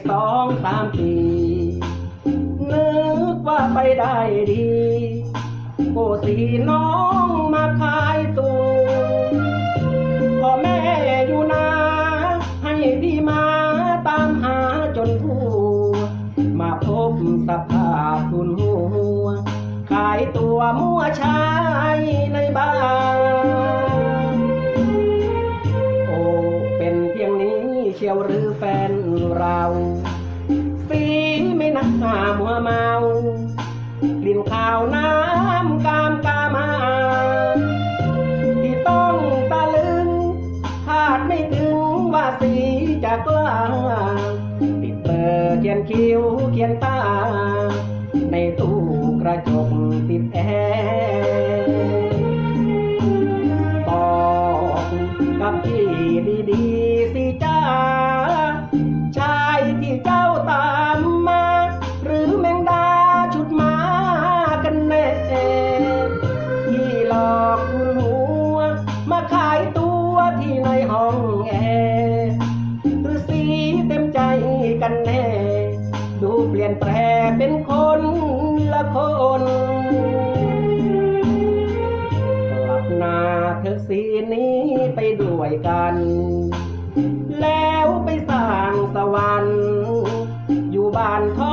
2-3 ปีนึกว่าไปได้ดีโอ้สีน้องมาขายตัวพ่อแม่อยู่นาให้พี่มาตามหาจนทั่วมาพบสภาพทุนหัวขายตัวมั่วชายในบ้านโอ้เป็นเพียงนี้เชียวหรือแฟนเราสีไม่นักหามัวเมากลิ่นข้าวน้ำกามกามาที่ต้องตะลึงคาดไม่ถึงว่าสีจะกล้าติดเบอร์เขียนคิ้วเขียนตาในตู้กระจกติดแอร์บอกกับพี่ดีๆสิจ้าชายที่เจ้าตามมาหรือแมงดาชุดมากันแน่ที่หลอกคุณหัวมาขายตัวที่ในห้องแอร์หรือสีเต็มใจกันแน่ดูเปลี่ยนแปลงเป็นคนละคนกลับหน้าเธอสีนี้ไปด้วยกันแล้วไปสร้างสวรรค์อยู่บ้านท้อ